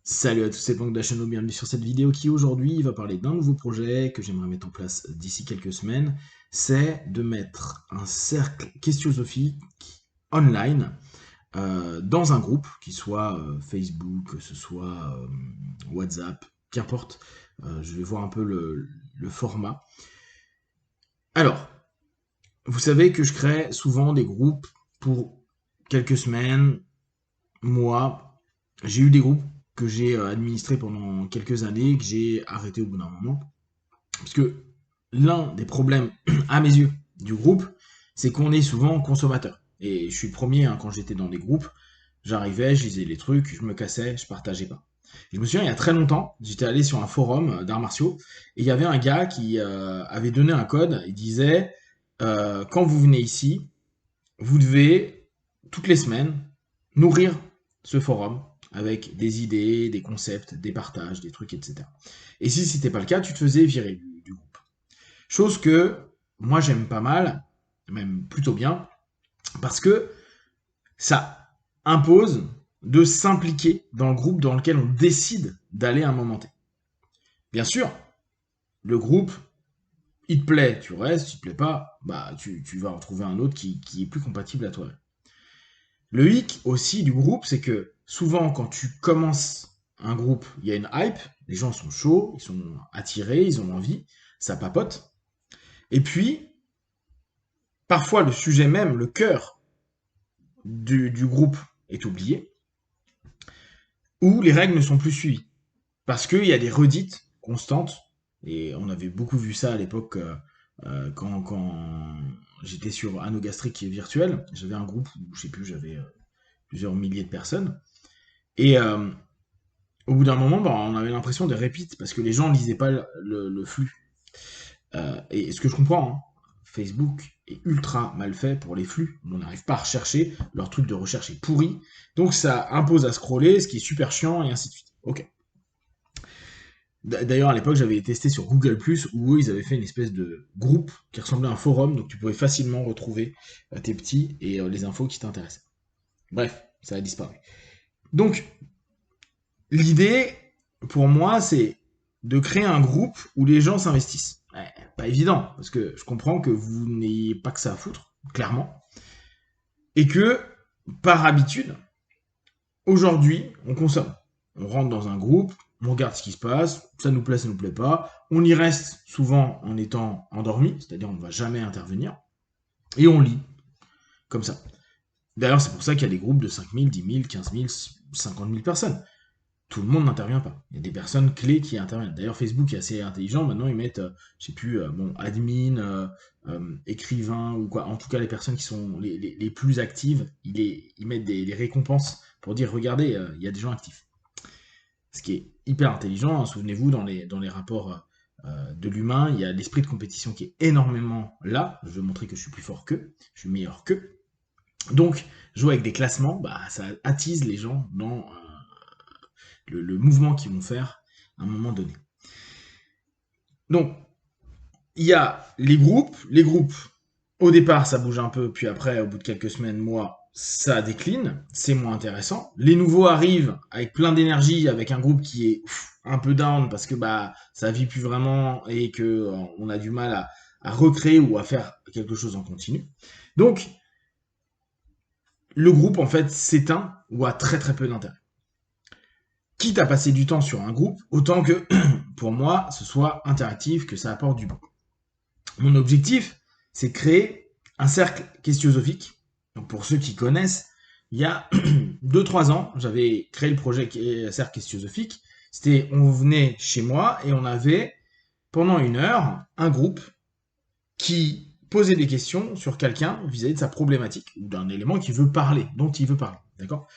Salut à tous, c'est Pank Dachano, bienvenue sur cette vidéo qui aujourd'hui va parler d'un nouveau projet que j'aimerais mettre en place d'ici quelques semaines. C'est de mettre un cercle questionosophique online dans un groupe, qui soit Facebook, que ce soit WhatsApp, qu'importe. Je vais voir un peu le format. Alors, vous savez que je crée souvent des groupes pour quelques semaines, mois. J'ai eu des groupes que j'ai administrés pendant quelques années, que j'ai arrêté au bout d'un moment. Parce que l'un des problèmes, à mes yeux, du groupe, c'est qu'on est souvent consommateur. Et je suis le premier, hein, quand j'étais dans des groupes, j'arrivais, je lisais les trucs, je me cassais, je partageais pas. Et je me souviens, il y a très longtemps, j'étais allé sur un forum d'arts martiaux, et il y avait un gars qui avait donné un code, il disait, quand vous venez ici, vous devez, toutes les semaines, nourrir ce forum avec des idées, des concepts, des partages, des trucs, etc. Et si c'était pas le cas, tu te faisais virer du groupe. Chose que moi j'aime pas mal, même plutôt bien, parce que ça impose de s'impliquer dans le groupe dans lequel on décide d'aller à un moment T. Bien sûr, le groupe, il te plaît, tu restes, il te plaît pas, bah tu vas en trouver un autre qui est plus compatible à toi. Le hic aussi du groupe, c'est que souvent quand tu commences un groupe, il y a une hype, les gens sont chauds, ils sont attirés, ils ont envie, ça papote. Et puis, parfois le sujet même, le cœur du groupe est oublié, ou les règles ne sont plus suivies. Parce qu'il y a des redites constantes, et on avait beaucoup vu ça à l'époque quand j'étais sur Anneau Gastrique virtuel, j'avais un groupe où, je sais plus, j'avais plusieurs milliers de personnes, et au bout d'un moment, bah, on avait l'impression de repeat, parce que les gens lisaient pas le flux. Et ce que je comprends, hein, Facebook est ultra mal fait pour les flux. On n'arrive pas à rechercher, leur truc de recherche est pourri. Donc ça impose à scroller, ce qui est super chiant, et ainsi de suite. Ok. D'ailleurs, à l'époque, j'avais testé sur Google+, où eux, ils avaient fait une espèce de groupe qui ressemblait à un forum, donc tu pouvais facilement retrouver tes petits et les infos qui t'intéressaient. Bref, ça a disparu. Donc, l'idée, pour moi, c'est de créer un groupe où les gens s'investissent. Ouais, pas évident, parce que je comprends que vous n'ayez pas que ça à foutre, clairement, et que, par habitude, aujourd'hui, on consomme. On rentre dans un groupe, on regarde ce qui se passe, ça nous plaît, ça nous plaît pas, on y reste souvent en étant endormi, c'est-à-dire on ne va jamais intervenir, et on lit, comme ça. D'ailleurs, c'est pour ça qu'il y a des groupes de 5 000, 10 000, 15 000, 50 000 personnes. Tout le monde n'intervient pas. Il y a des personnes clés qui interviennent. D'ailleurs, Facebook est assez intelligent. Maintenant, ils mettent, je sais plus, bon, admin, écrivain ou quoi. En tout cas, les personnes qui sont les plus actives, ils mettent des récompenses pour dire, regardez, il y a des gens actifs. Ce qui est hyper intelligent. Hein. Souvenez-vous, dans les rapports de l'humain, il y a l'esprit de compétition qui est énormément là. Je veux montrer que je suis plus fort qu'eux, je suis meilleur qu'eux. Donc, jouer avec des classements, bah, ça attise les gens dans le mouvement qu'ils vont faire à un moment donné. Donc, il y a les groupes. Les groupes, au départ, ça bouge un peu, puis après, au bout de quelques semaines, mois, ça décline, c'est moins intéressant. Les nouveaux arrivent avec plein d'énergie, avec un groupe qui est un peu down parce que bah ça vit plus vraiment et que on a du mal à recréer ou à faire quelque chose en continu. Donc, le groupe en fait s'éteint ou a très très peu d'intérêt. Quitte à passer du temps sur un groupe, autant que pour moi ce soit interactif, que ça apporte du bon. Mon objectif, c'est de créer un cercle questionosophique. Donc pour ceux qui connaissent, il y a 2-3 ans, j'avais créé le projet cercle questionosophique. C'était, on venait chez moi et on avait, pendant 1 heure, un groupe qui posait des questions sur quelqu'un vis-à-vis de sa problématique ou d'un élément qu'il veut parler, dont il veut parler. D'accord?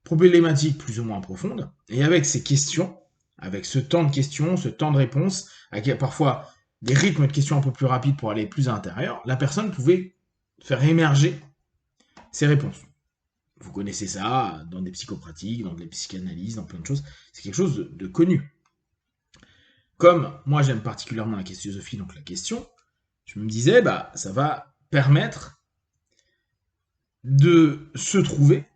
Problématique plus ou moins profonde. Et avec ces questions, avec ce temps de questions, ce temps de réponse, avec parfois des rythmes de questions un peu plus rapides pour aller plus à l'intérieur, la personne pouvait faire émerger ses réponses. Vous connaissez ça dans des psychopratiques, dans des psychanalyses, dans plein de choses. C'est quelque chose de connu. Comme moi j'aime particulièrement la questionnosophie, donc la question, je me disais, bah, ça va permettre de se trouver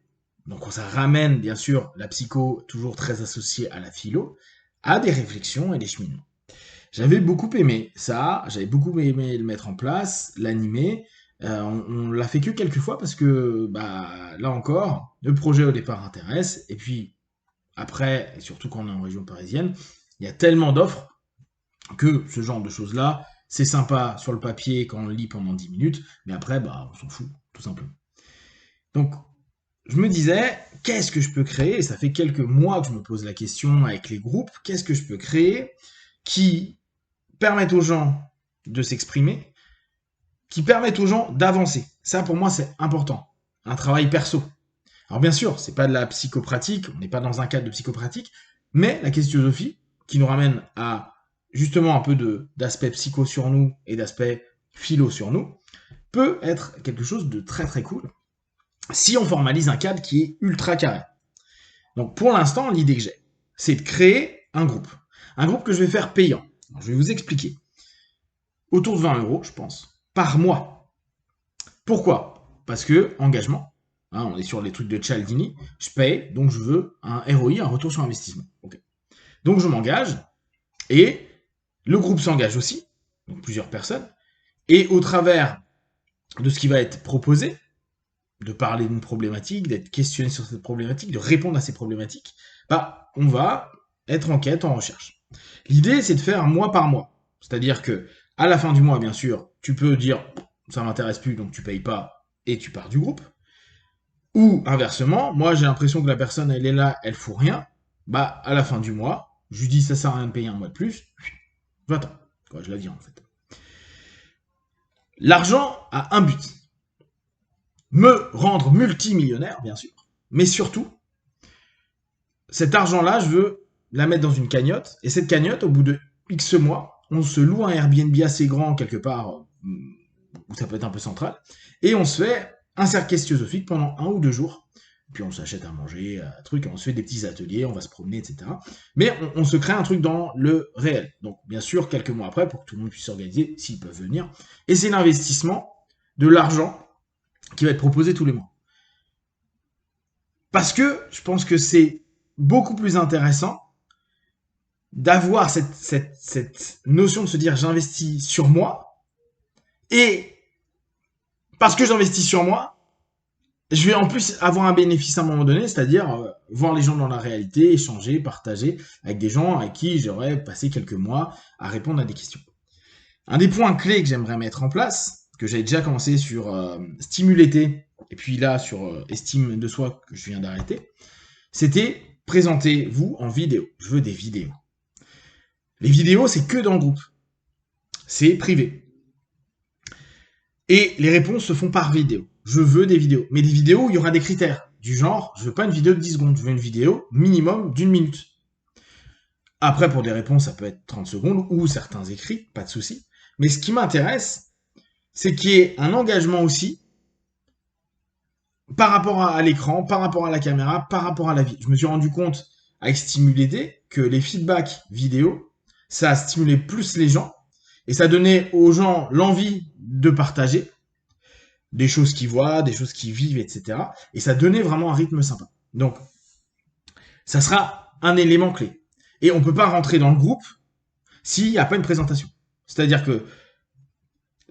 donc ça ramène bien sûr la psycho, toujours très associée à la philo, à des réflexions et des cheminements. J'avais beaucoup aimé ça, j'avais beaucoup aimé le mettre en place, l'animer. On l'a fait que quelques fois parce que, bah, là encore, le projet au départ intéresse. Et puis, après, et surtout quand on est en région parisienne, il y a tellement d'offres que ce genre de choses-là, c'est sympa sur le papier quand on le lit pendant 10 minutes, mais après, bah, on s'en fout, tout simplement. Donc, je me disais, qu'est-ce que je peux créer? Et ça fait quelques mois que je me pose la question avec les groupes, qu'est-ce que je peux créer qui permettent aux gens de s'exprimer, qui permettent aux gens d'avancer. Ça, pour moi, c'est important. Un travail perso. Alors bien sûr, c'est pas de la psychopratique, on n'est pas dans un cadre de psychopratique, mais la questionnosophie, qui nous ramène à justement un peu d'aspect psycho sur nous et d'aspect philo sur nous, peut être quelque chose de très très cool si on formalise un cadre qui est ultra carré. Donc pour l'instant, l'idée que j'ai, c'est de créer un groupe. Un groupe que je vais faire payant. Alors, je vais vous expliquer. Autour de 20 €, je pense, par mois. Pourquoi? Parce que engagement. Hein, on est sur les trucs de Cialdini. Je paye, donc je veux un ROI, un retour sur investissement. Okay. Donc je m'engage et le groupe s'engage aussi, donc plusieurs personnes. Et au travers de ce qui va être proposé, de parler d'une problématique, d'être questionné sur cette problématique, de répondre à ces problématiques, bah, on va être en quête, en recherche. L'idée, c'est de faire mois par mois. C'est-à-dire que, à la fin du mois, bien sûr, tu peux dire ça m'intéresse plus, donc tu payes pas et tu pars du groupe. Ou inversement, moi j'ai l'impression que la personne elle est là, elle fout rien. Bah, à la fin du mois, je lui dis ça sert à rien de payer un mois de plus, va-t'en. Quoi, je la dis en fait. L'argent a un but. Me rendre multimillionnaire, bien sûr. Mais surtout, cet argent-là, je veux la mettre dans une cagnotte. Et cette cagnotte, au bout de X mois, on se loue un Airbnb assez grand quelque part, où ça peut être un peu central. Et on se fait un cercle questionnosophique pendant 1 ou 2 jours. Puis on s'achète à manger, un truc, on se fait des petits ateliers, on va se promener, etc. Mais on se crée un truc dans le réel. Donc bien sûr, quelques mois après, pour que tout le monde puisse s'organiser, s'ils peuvent venir. Et c'est l'investissement de l'argent qui va être proposé tous les mois. Parce que je pense que c'est beaucoup plus intéressant d'avoir cette notion de se dire j'investis sur moi, et parce que j'investis sur moi, je vais en plus avoir un bénéfice à un moment donné, c'est-à-dire voir les gens dans la réalité, échanger, partager avec des gens avec qui j'aurais passé quelques mois à répondre à des questions. Un des points clés que j'aimerais mettre en place, que j'avais déjà commencé sur Stimulété, et puis là sur Estime de soi que je viens d'arrêter, c'était présentez-vous en vidéo. Je veux des vidéos. Les vidéos, c'est que dans le groupe. C'est privé. Et les réponses se font par vidéo. Je veux des vidéos. Mais des vidéos où il y aura des critères. Du genre, je veux pas une vidéo de 10 secondes. Je veux une vidéo minimum d'1 minute. Après, pour des réponses, ça peut être 30 secondes ou certains écrits, pas de souci. Mais ce qui m'intéresse, c'est qu'il y ait un engagement aussi par rapport à l'écran, par rapport à la caméra, par rapport à la vie. Je me suis rendu compte avec Stimulété que les feedbacks vidéo, ça a stimulé plus les gens et ça donnait aux gens l'envie de partager des choses qu'ils voient, des choses qu'ils vivent, etc. Et ça donnait vraiment un rythme sympa. Donc, ça sera un élément clé. Et on ne peut pas rentrer dans le groupe s'il n'y a pas une présentation. C'est-à-dire que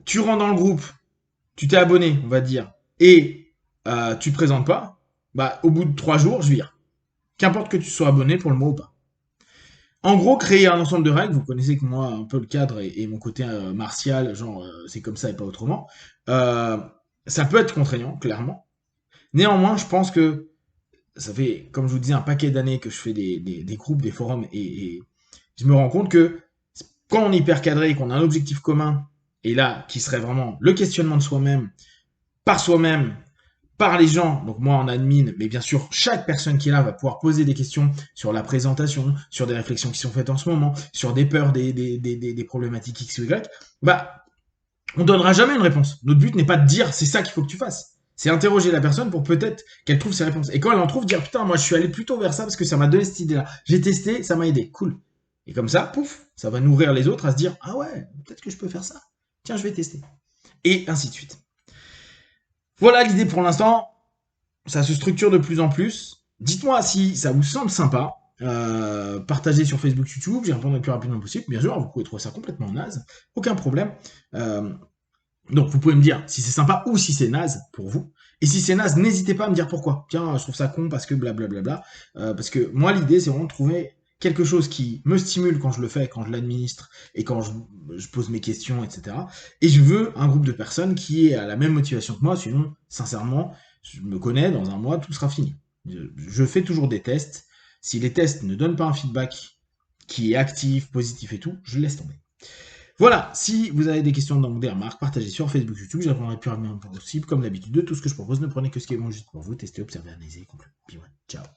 tu rentres dans le groupe, tu t'es abonné, on va dire, et tu te présentes pas, bah, au bout de 3 jours, je vire. Qu'importe que tu sois abonné pour le mois ou pas. En gros, créer un ensemble de règles, vous connaissez que moi, un peu le cadre et mon côté martial, genre c'est comme ça et pas autrement, ça peut être contraignant, clairement. Néanmoins, je pense que ça fait, comme je vous disais, un paquet d'années que je fais des groupes, des forums, et je me rends compte que quand on est hyper cadré et qu'on a un objectif commun, et là, qui serait vraiment le questionnement de soi-même, par les gens, donc moi en admin, mais bien sûr, chaque personne qui est là va pouvoir poser des questions sur la présentation, sur des réflexions qui sont faites en ce moment, sur des peurs, des problématiques X ou Y, bah, on donnera jamais une réponse. Notre but n'est pas de dire c'est ça qu'il faut que tu fasses. C'est interroger la personne pour peut-être qu'elle trouve ses réponses. Et quand elle en trouve, dire putain, moi je suis allé plutôt vers ça parce que ça m'a donné cette idée-là. J'ai testé, ça m'a aidé. Cool. Et comme ça, pouf, ça va nourrir les autres à se dire ah ouais, peut-être que je peux faire ça. Tiens, je vais tester. Et ainsi de suite. Voilà l'idée pour l'instant. ça se structure de plus en plus. Dites-moi si ça vous semble sympa. Partagez sur Facebook, YouTube, j'y répondrai le plus rapidement possible. Bien sûr, vous pouvez trouver ça complètement naze, aucun problème. Euh, donc vous pouvez me dire si c'est sympa ou si c'est naze pour vous. Et si c'est naze, n'hésitez pas à me dire pourquoi. Tiens, je trouve ça con parce que blablabla. Parce que moi, l'idée, c'est vraiment de trouver quelque chose qui me stimule quand je le fais, quand je l'administre et quand je pose mes questions, etc. Et je veux un groupe de personnes qui est à la même motivation que moi, sinon, sincèrement, je me connais, dans un mois, tout sera fini. Je fais toujours des tests. Si les tests ne donnent pas un feedback qui est actif, positif et tout, je laisse tomber. Voilà, si vous avez des questions, donc des remarques, partagez sur Facebook, YouTube, je répondrai le plus rapidement possible. Comme d'habitude, de tout ce que je propose, ne prenez que ce qui est bon juste pour vous, testez, observez, analysez, concluez. Puis ouais, ciao.